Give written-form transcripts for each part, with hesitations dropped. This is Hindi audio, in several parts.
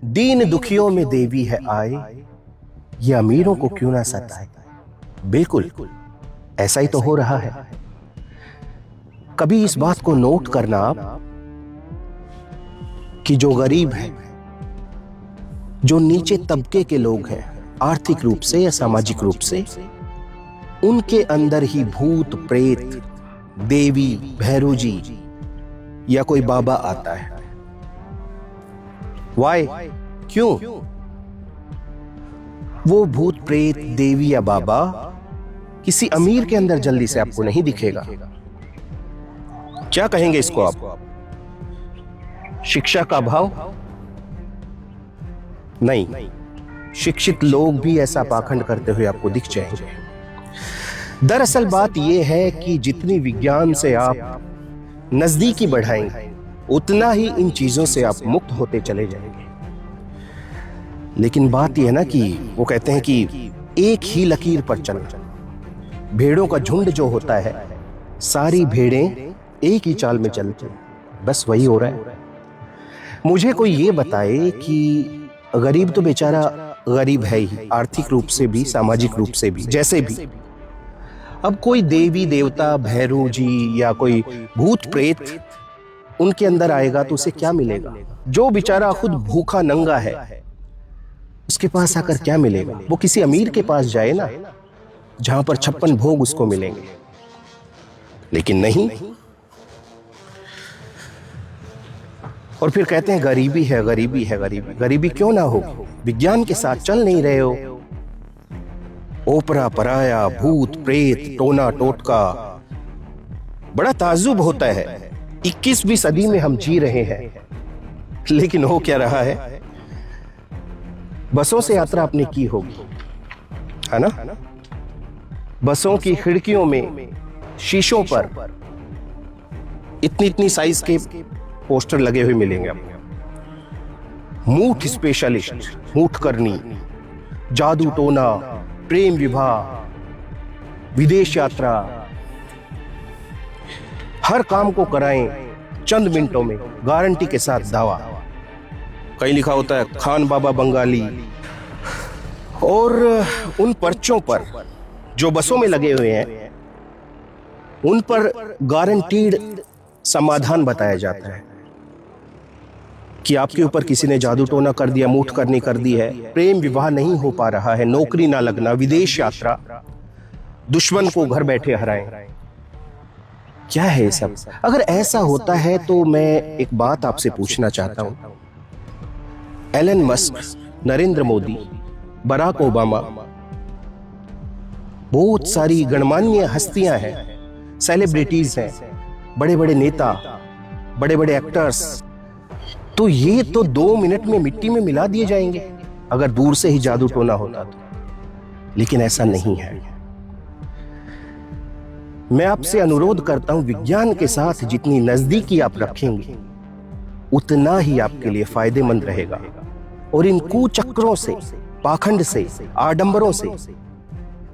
दीन दुखियों में देवी है आए, ये अमीरों को क्यों ना सताए। बिल्कुल ऐसा ही तो हो रहा है। कभी इस बात को नोट करना आप कि जो गरीब है, जो नीचे तबके के लोग हैं आर्थिक रूप से या सामाजिक रूप से, उनके अंदर ही भूत प्रेत, देवी, भैरू जी या कोई बाबा आता है। वाई? क्यों? वो भूत प्रेत, देवी या बाबा किसी अमीर के अंदर जल्दी से आपको नहीं दिखेगा। क्या कहेंगे इसको आप? शिक्षा का अभाव? नहीं, शिक्षित लोग भी ऐसा पाखंड करते हुए आपको दिख जाएंगे। दरअसल बात यह है कि जितनी विज्ञान से आप नजदीकी बढ़ाएंगे, उतना ही इन चीजों से आप मुक्त होते चले जाएंगे। लेकिन बात यह है ना कि वो कहते हैं कि एक ही लकीर पर चलना। भेड़ों का झुंड जो होता है, सारी भेड़ें एक ही चाल में चलती हैं। बस वही हो रहा है। मुझे कोई ये बताए कि गरीब तो बेचारा गरीब है ही, आर्थिक रूप से भी, सामाजिक रूप से भी, जैसे भी। अब कोई देवी देवता, भैरू जी या कोई भूत प्रेत उनके अंदर आएगा तो उसे क्या मिलेगा? जो बेचारा खुद भूखा नंगा है, उसके पास आकर क्या मिलेगा? वो किसी अमीर के पास जाए ना, जहां पर 56 भोग उसको मिलेंगे। लेकिन नहीं। और फिर कहते हैं गरीबी है, गरीबी है, गरीबी। गरीबी क्यों ना हो? विज्ञान के साथ चल नहीं रहे हो। ओपरा पराया, भूत प्रेत, टोना टोटका, बड़ा ताज्जुब होता है। 21वीं सदी में हम जी रहे हैं, लेकिन हो क्या रहा है? बसों से यात्रा आपने की होगी, है ना? बसों की खिड़कियों में, शीशों पर इतनी इतनी साइज के पोस्टर लगे हुए मिलेंगे आपको। मूठ स्पेशलिस्ट, मूठ करनी, जादू टोना, प्रेम विवाह, विदेश यात्रा, हर काम को कराएं चंद मिनटों में, गारंटी के साथ दावा। कहीं लिखा होता है खान बाबा बंगाली। और उन पर्चों पर जो बसों में लगे हुए हैं, उन पर गारंटीड समाधान बताया जाता है कि आपके ऊपर किसी ने जादू टोना कर दिया, मूठ करनी कर दी है, प्रेम विवाह नहीं हो पा रहा है, नौकरी ना लगना, विदेश यात्रा, दुश्मन को घर बैठे हराएं। क्या है ये सब? अगर ऐसा होता है तो मैं एक बात आपसे पूछना चाहता हूं। Elon Musk, Narendra Modi, Barack Obama, बहुत सारी गणमान्य हस्तियां हैं, सेलिब्रिटीज हैं, बड़े बड़े नेता, बड़े बड़े एक्टर्स, तो ये तो 2 मिनट में मिट्टी में मिला दिए जाएंगे अगर दूर से ही जादू टोना होता तो। लेकिन ऐसा नहीं है। मैं आपसे अनुरोध करता हूं, विज्ञान के साथ जितनी नजदीकी आप रखेंगे, उतना ही आपके लिए फायदेमंद रहेगा। और इन कुचक्रों से, पाखंड से, आडंबरों से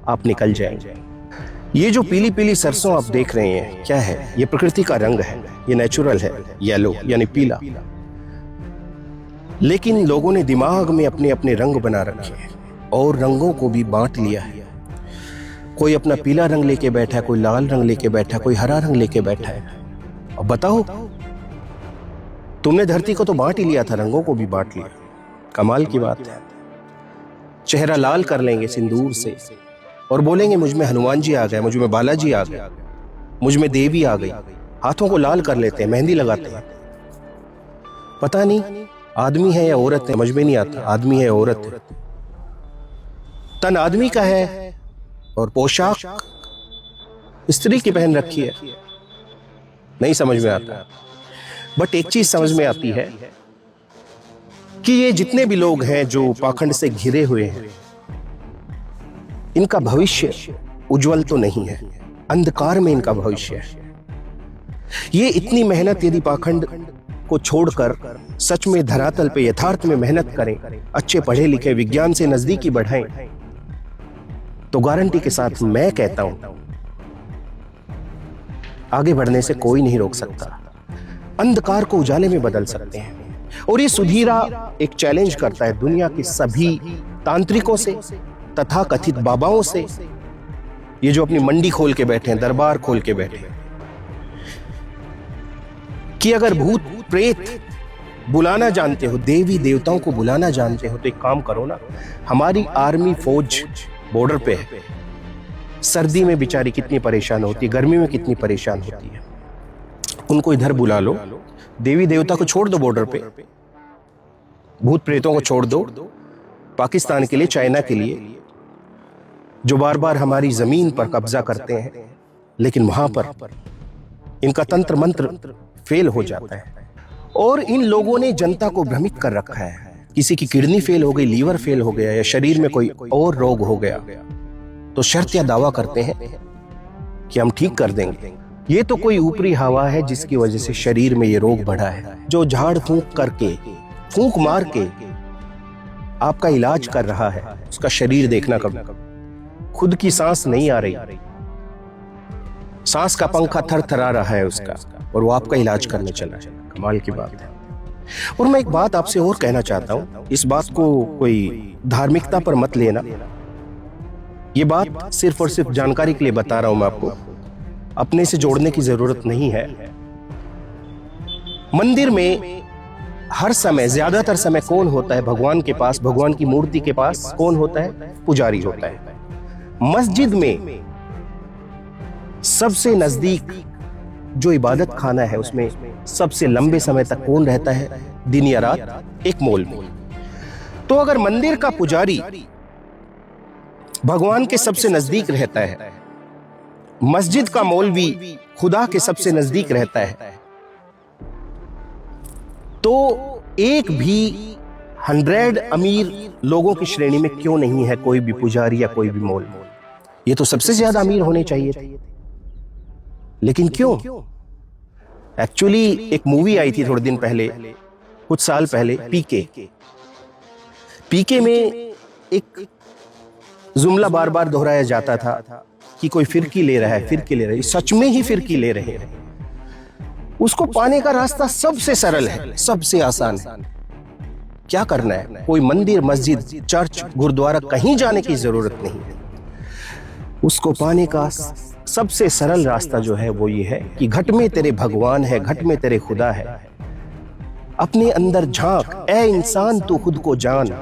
आप निकल जाएंगे। ये जो पीली पीली सरसों आप देख रहे हैं, क्या है? ये प्रकृति का रंग है, ये नेचुरल है, येलो यानी पीला। लेकिन लोगों ने दिमाग में अपने अपने रंग बना रखे हैं और रंगों को भी बांट लिया है। कोई अपना पीला रंग लेके बैठा है, कोई लाल रंग लेके बैठा है, कोई हरा रंग लेके बैठा है। अब बताओ, तुमने धरती को तो बांट ही लिया था, रंगों को भी बांट लिया। कमाल की बात है। चेहरा लाल कर लेंगे सिंदूर से और बोलेंगे मुझ में हनुमान जी आ गए, मुझ में बालाजी आ गए, मुझ में देवी आ गई। हाथों को लाल कर लेते हैं, मेहंदी लगाते हैं। पता नहीं आदमी है या औरत है, समझ में नहीं आता, आदमी है या औरत है। तन आदमी का है और पोशाक स्त्री की पहन रखी है, नहीं समझ में आता। बट एक चीज समझ में आती है कि ये जितने भी लोग हैं जो पाखंड से घिरे हुए हैं, इनका भविष्य उज्जवल तो नहीं है, अंधकार में इनका भविष्य है। ये इतनी मेहनत यदि पाखंड को छोड़कर सच में धरातल पे यथार्थ में मेहनत करें, अच्छे पढ़े लिखे, विज्ञान से नजदीकी बढ़ाएं, तो गारंटी के साथ मैं कहता हूं आगे बढ़ने से कोई नहीं रोक सकता। अंधकार को उजाले में बदल सकते हैं। और ये सुधीरा एक चैलेंज करता है दुनिया के सभी तांत्रिकों से, तथा कथित बाबाओं से, ये जो अपनी मंडी खोल के बैठे हैं, दरबार खोल के बैठे हैं, कि अगर भूत प्रेत बुलाना जानते हो, देवी देवताओं को बुलाना जानते हो, तो एक काम करो ना, हमारी आर्मी फौज बॉर्डर पे है, सर्दी में बेचारी कितनी परेशान होती है, गर्मी में कितनी परेशान होती है, उनको इधर बुला लो, देवी देवता को छोड़ दो बॉर्डर पे, भूत प्रेतों को छोड़ दो पाकिस्तान के लिए, चाइना के लिए, जो बार बार हमारी जमीन पर कब्जा करते हैं, लेकिन वहां पर इनका तंत्र मंत्र फेल हो जाता है। और इन लोगों ने जनता को भ्रमित कर रखा है, किसी की किडनी फेल हो गई, लीवर फेल हो गया, या शरीर में कोई और रोग हो गया, तो शर्त या दावा करते हैं कि हम ठीक कर देंगे। ये तो कोई ऊपरी हवा है जिसकी वजह से शरीर में ये रोग बढ़ा है। जो झाड़ फूंक करके, फूंक मार के आपका इलाज कर रहा है, उसका शरीर देखना कभी, खुद की सांस नहीं आ रही, सांस का पंखा थर थरा रहा है उसका, और वो आपका इलाज करने चला है। कमाल की बात है। और मैं एक बात आपसे और कहना चाहता हूं, इस बात को कोई धार्मिकता पर मत लेना, ये बात सिर्फ और सिर्फ जानकारी के लिए बता रहा हूं मैं आपको, अपने से जोड़ने की जरूरत नहीं है। मंदिर में हर समय, ज्यादातर समय कौन होता है भगवान के पास, भगवान की मूर्ति के पास कौन होता है? पुजारी होता है। मस्जिद में सबसे नजदीक जो इबादत खाना है, उसमें सबसे लंबे समय तक कौन रहता है, दिन या रात? एक मौलवी। तो अगर मंदिर का पुजारी भगवान के सबसे नजदीक रहता है, मस्जिद का मौलवी खुदा के सबसे नजदीक रहता है, तो एक भी 100 अमीर लोगों की श्रेणी में क्यों नहीं है कोई भी पुजारी या कोई भी मौलवी? ये तो सबसे ज्यादा अमीर होने चाहिए थे, लेकिन क्यों? एक्चुअली एक मूवी आई थी थोड़े दिन पहले, कुछ साल पहले, पीके में एक जुमला बार बार दोहराया जाता था कि कोई फिरकी ले रहा है, फिरकी ले रहा है, सच में ही फिरकी ले रहे हैं। उसको पाने का रास्ता सबसे सरल है, सबसे आसान है। क्या करना है? कोई मंदिर, मस्जिद, चर्च, गुरुद्वारा कहीं जाने की जरूरत नहीं है। उसको पाने का सबसे सरल रास्ता जो है वो ये है कि घट में तेरे भगवान है, घट में तेरे खुदा है। अपने अंदर झांक, ए इंसान तू खुद को जान।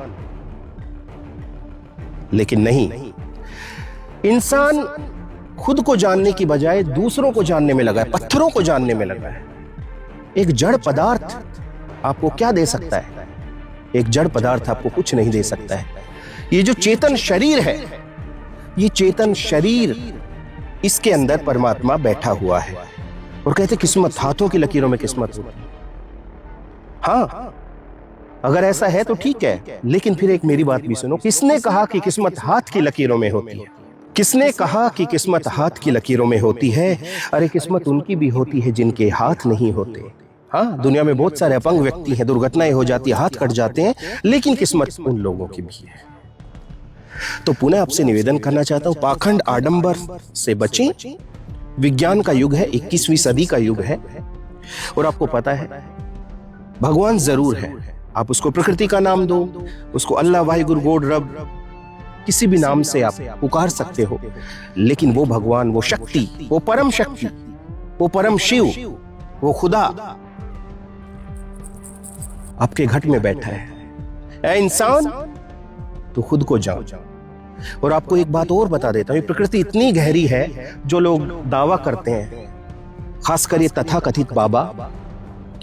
लेकिन नहीं, इंसान खुद को जानने की बजाय दूसरों को जानने में लगा है, पत्थरों को जानने में लगा है। एक जड़ पदार्थ आपको क्या दे सकता है? एक जड़ पदार्थ आपको कुछ नहीं दे सकता है। ये जो चेतन शरीर है, ये चेतन शरीर, इसके अंदर परमात्मा बैठा हुआ है। और कहते किस्मत, हाथों की लकीरों में किस्मत होती है। हाँ, अगर ऐसा है तो ठीक है, लेकिन फिर एक मेरी बात भी सुनो। किसने कहा कि किस्मत हाथ की लकीरों में होती है? किसने कहा कि किस्मत हाथ की लकीरों में होती है? अरे किस्मत उनकी भी होती है जिनके हाथ नहीं होते। हाँ, दुनिया में बहुत सारे अपंग व्यक्ति हैं, दुर्घटनाएं हो जाती है, हाथ कट जाते हैं, लेकिन किस्मत उन लोगों की भी है। तो पुनः आपसे निवेदन करना चाहता हूं, पाखंड आडंबर से बचें। विज्ञान का युग है, 21वीं सदी का युग है, और आपको पता है भगवान जरूर है। आप उसको प्रकृति का नाम दो, उसको अल्लाह, वाहिगुरु, गॉड, रब, किसी भी नाम से आप पुकार सकते हो, लेकिन वो भगवान, वो शक्ति, वो परम शक्ति, वो परम शिव, वो खुदा आपके घट में बैठा है। ऐ इंसान, तो खुद को जान। और आपको एक बात और बता देता हूं, प्रकृति इतनी गहरी है, जो लोग दावा करते हैं, खासकर ये तथाकथित बाबा,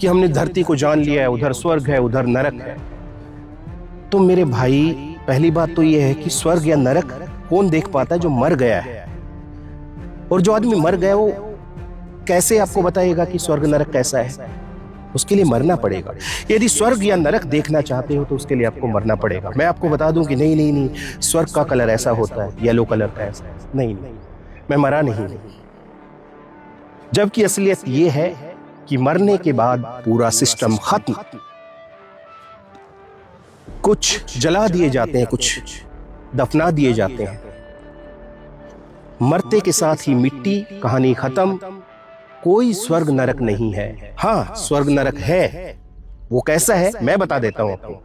कि हमने धरती को जान लिया है, उधर स्वर्ग है, उधर नरक है। तो मेरे भाई, पहली बात तो यह है कि स्वर्ग या नरक कौन देख पाता है? जो मर गया है। और जो आदमी मर गया, वो कैसे आपको बताएगा कि स्वर्ग नरक कैसा है? उसके लिए मरना पड़ेगा। यदि स्वर्ग या नरक देखना चाहते हो तो उसके लिए आपको मरना पड़ेगा। मैं आपको बता दूं कि नहीं, स्वर्ग का कलर ऐसा होता है, येलो कलर का ऐसा है। नहीं, मैं मरा नहीं। जबकि असलियत यह है कि मरने के बाद पूरा सिस्टम खत्म। कुछ जला दिए जाते हैं, कुछ दफना दिए जाते हैं। मरते के साथ ही मिट्टी, कहानी खत्म। कोई स्वर्ग नरक नहीं है। हाँ, स्वर्ग नरक है, वो कैसा है मैं बता देता हूं आपको।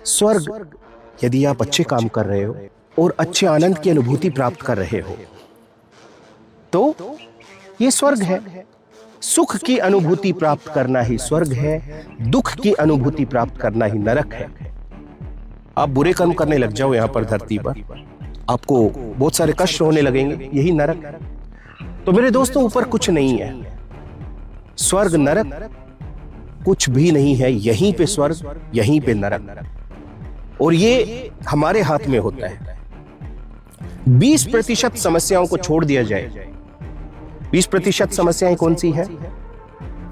स्वर्ग यदि आप अच्छे काम कर रहे हो और अच्छे आनंद की अनुभूति प्राप्त कर रहे हो तो ये स्वर्ग है। सुख की अनुभूति प्राप्त करना ही स्वर्ग है, दुख की अनुभूति प्राप्त करना ही नरक है। आप बुरे कर्म करने लग जाओ यहां पर धरती पर, आपको बहुत सारे कष्ट होने लगेंगे, यही नरक है। तो मेरे दोस्तों ऊपर कुछ नहीं है, स्वर्ग नरक कुछ भी नहीं है, यहीं पे स्वर्ग यहीं पे नरक, और ये हमारे हाथ में होता है। 20% समस्याओं को छोड़ दिया जाए, 20% समस्याएं कौन सी हैं?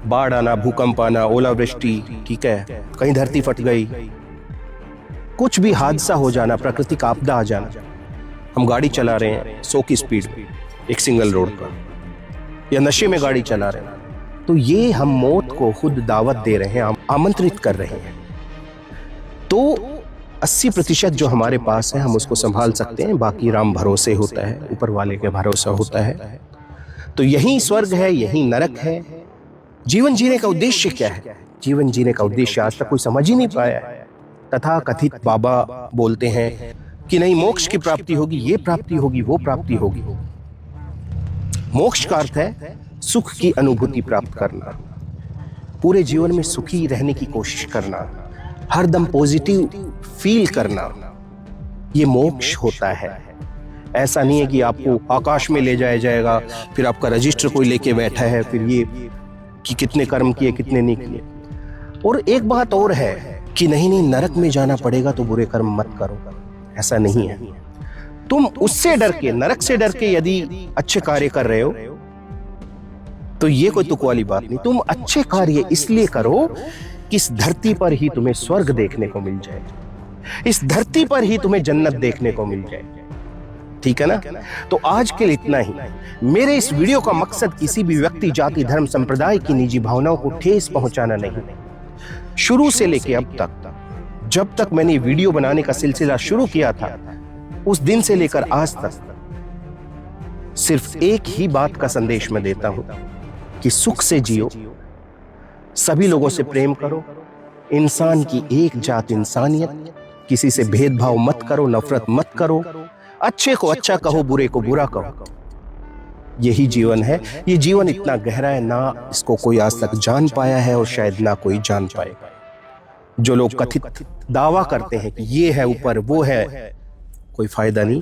बाढ़ आना, भूकंप आना, ओलावृष्टि, ठीक है, कहीं धरती फट गई, कुछ भी हादसा हो जाना, प्राकृतिक आपदा आ जाना, हम गाड़ी चला रहे हैं 100 की स्पीड एक सिंगल रोड पर, या नशे में गाड़ी चला रहे हैं, तो ये हम मौत को खुद दावत दे रहे हैं, आमंत्रित कर रहे हैं। तो 80% जो हमारे पास है हम उसको संभाल सकते हैं, बाकी राम भरोसे होता है, ऊपर वाले के भरोसा होता है। तो यही स्वर्ग है, यही नरक है। जीवन जीने का उद्देश्य क्या है? जीवन जीने का उद्देश्य आज तक कोई समझ ही नहीं पाया है। तथा कथित बाबा बोलते हैं कि नहीं मोक्ष की प्राप्ति होगी, ये प्राप्ति होगी, वो प्राप्ति होगी। मोक्ष का अर्थ है सुख की अनुभूति प्राप्त करना, पूरे जीवन में सुखी रहने की कोशिश करना, हरदम पॉजिटिव फील करना, ये मोक्ष होता है। ऐसा नहीं है कि आपको आकाश में ले जाया जाएगा, फिर आपका रजिस्टर कोई लेके बैठा है, फिर ये कि कितने कर्म किए कितने नहीं किए। और एक बात और है कि नहीं नरक में जाना पड़ेगा तो बुरे कर्म मत करो, ऐसा नहीं है। तुम उससे डर के, नरक से डर के यदि अच्छे कार्य कर रहे हो तो ये कोई तुक वाली बात नहीं। तुम अच्छे कार्य इसलिए करो कि इस धरती पर ही तुम्हें स्वर्ग देखने को मिल जाए, इस धरती पर ही तुम्हें जन्नत देखने को मिल जाए, ठीक है ना। तो आज के लिए इतना ही। मेरे इस वीडियो का मकसद किसी भी व्यक्ति, जाति, धर्म, संप्रदाय की निजी भावनाओं को ठेस पहुंचाना नहीं। शुरू से लेके अब तक, जब तक मैंने वीडियो बनाने का सिलसिला शुरू किया था, उस दिन से लेकर आज तक सिर्फ एक ही बात का संदेश मैं देता हूं कि सुख से जियो, सभी लोगों से प्रेम करो, इंसान की एक जात इंसानियत, किसी से भेदभाव मत करो, नफरत मत करो, अच्छे को अच्छा कहो, बुरे को बुरा कहो। यही जीवन है। ये जीवन इतना गहरा है, ना इसको कोई आज तक जान पाया है और शायद ना कोई जान पाएगा। जो लोग कथित दावा करते हैं कि ये है ऊपर, वो है, कोई फायदा नहीं।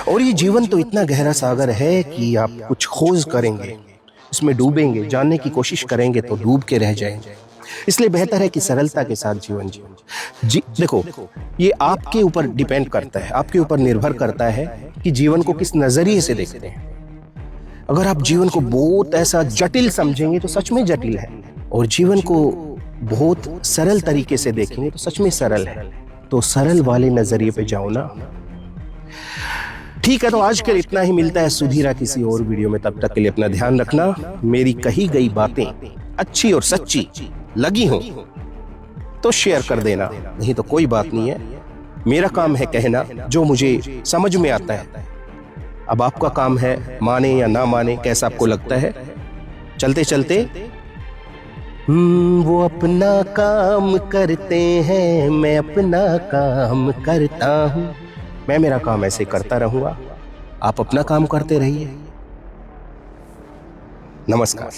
और ये जीवन तो इतना गहरा सागर है कि आप कुछ खोज करेंगे, उसमें डूबेंगे, जानने की कोशिश करेंगे तो डूब के रह जाएंगे। इसलिए बेहतर है कि सरलता के साथ जीवन जियो। देखो, ये आपके ऊपर डिपेंड करता है, आपके ऊपर निर्भर करता है कि जीवन को किस नजरिए से देखते हैं। अगर आप जीवन को बहुत ऐसा जटिल समझेंगे तो सच में जटिल है, और जीवन को बहुत सरल तरीके से देखेंगे तो सच में सरल है। तो सरल वाले नजरिए पे जाओ ना। ठीक है, तो आज के लिए इतना ही। मिलता है सुधीरा किसी और वीडियो में, तब तक के लिए अपना ध्यान रखना। मेरी कही गई बातें अच्छी और सच्ची लगी हो तो शेयर कर देना, नहीं तो कोई बात नहीं है। मेरा काम है कहना जो मुझे समझ में आता है। अब आपका काम है माने या ना माने, कैसा आपको लगता है। चलते चलते वो अपना काम करते हैं, मैं अपना काम करता हूं। मैं मेरा काम ऐसे करता रहूंगा, आप अपना काम करते रहिए। नमस्कार।